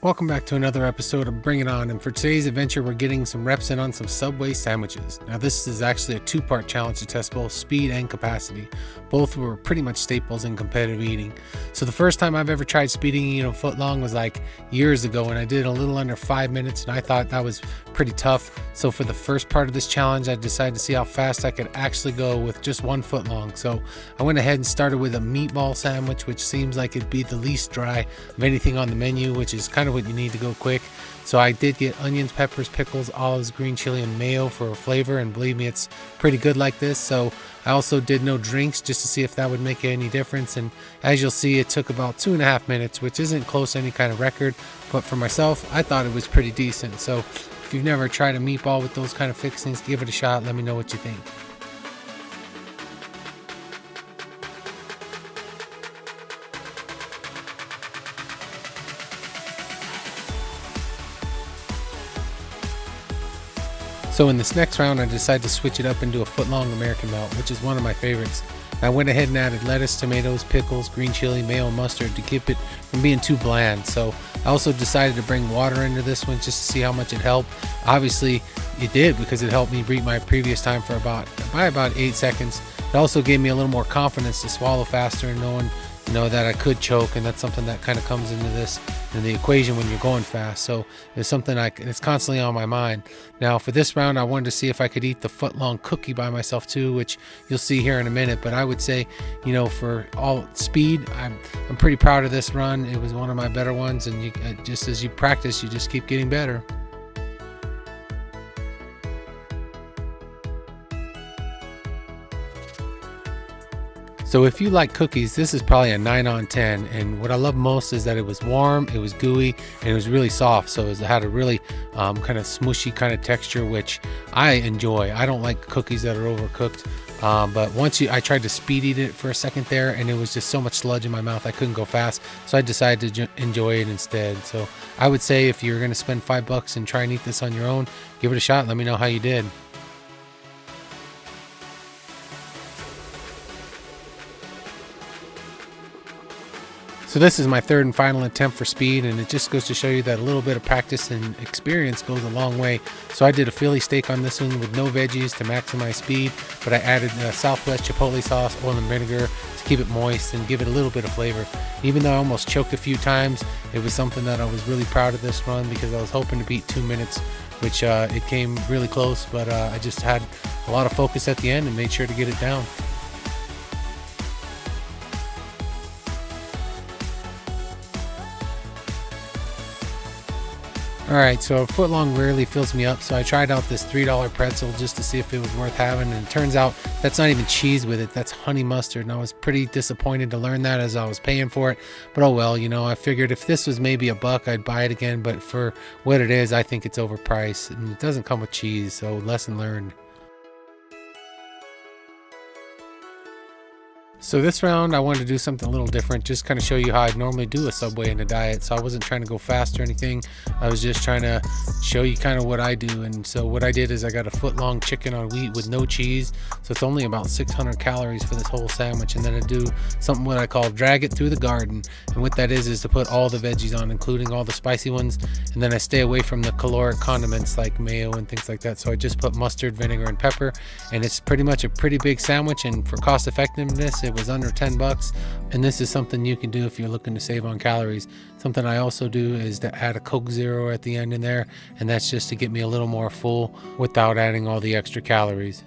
Welcome back to another episode of Bring It On, and for today's adventure we're getting some reps in on some Subway sandwiches. Now this is actually a two-part challenge to test both speed and capacity. Both were pretty much staples in competitive eating. So the first time I've ever tried speed eating a footlong was like years ago, and I did a little under 5 minutes, and I thought that was pretty tough. So for the first part of this challenge I decided to see how fast I could actually go with just 1 footlong. So I went ahead and started with a meatball sandwich, which seems like it'd be the least dry of anything on the menu, which is kind of what you need to go quick. So I did get onions, peppers, pickles, olives, green chili, and mayo for a flavor, and believe me, it's pretty good like this. So I also did no drinks just to see if that would make any difference, and as you'll see, it took about 2.5 minutes, which isn't close to any kind of record, but for myself I thought it was pretty decent. So if you've never tried a meatball with those kind of fixings, give it a shot. Let me know what you think. So in this next round, I decided to switch it up into a footlong American melt, which is one of my favorites. I went ahead and added lettuce, tomatoes, pickles, green chili, mayo, and mustard to keep it from being too bland. So I also decided to bring water into this one just to see how much it helped. Obviously, it did, because it helped me beat my previous time for about 8 seconds. It also gave me a little more confidence to swallow faster and knowing that I could choke, and that's something that kind of comes into the equation when you're going fast. So it's something it's constantly on my mind. Now for this round, I wanted to see if I could eat the footlong cookie by myself too, which you'll see here in a minute. But I would say, for all speed, I'm pretty proud of this run. It was one of my better ones, and just as you practice, you just keep getting better. So if you like cookies, this is probably a 9 on 10. And what I love most is that it was warm, it was gooey, and it was really soft. So it had a really kind of smushy kind of texture, which I enjoy. I don't like cookies that are overcooked. But I tried to speed eat it for a second there, and it was just so much sludge in my mouth I couldn't go fast. So I decided to enjoy it instead. So I would say if you're going to spend $5 and try and eat this on your own, give it a shot. Let me know how you did. So this is my third and final attempt for speed, and it just goes to show you that a little bit of practice and experience goes a long way. So I did a Philly steak on this one with no veggies to maximize speed, but I added Southwest Chipotle sauce, oil, and vinegar to keep it moist and give it a little bit of flavor. Even though I almost choked a few times, it was something that I was really proud of this run, because I was hoping to beat 2 minutes, which it came really close, but I just had a lot of focus at the end and made sure to get it down. Alright, so a footlong rarely fills me up, so I tried out this $3 pretzel just to see if it was worth having, and it turns out that's not even cheese with it, that's honey mustard, and I was pretty disappointed to learn that as I was paying for it, but oh well, I figured if this was maybe $1, I'd buy it again, but for what it is, I think it's overpriced, and it doesn't come with cheese, so lesson learned. So this round I wanted to do something a little different, just kind of show you how I'd normally do a Subway in a diet. So I wasn't trying to go fast or anything. I was just trying to show you kind of what I do. And so what I did is I got a footlong chicken on wheat with no cheese. So it's only about 600 calories for this whole sandwich. And then I do something what I call drag it through the garden. And what that is to put all the veggies on, including all the spicy ones. And then I stay away from the caloric condiments like mayo and things like that. So I just put mustard, vinegar, and pepper. And it's pretty much a pretty big sandwich. And for cost effectiveness, it was under $10, and this is something you can do if you're looking to save on calories. Something I also do is to add a Coke Zero at the end in there, and that's just to get me a little more full without adding all the extra calories.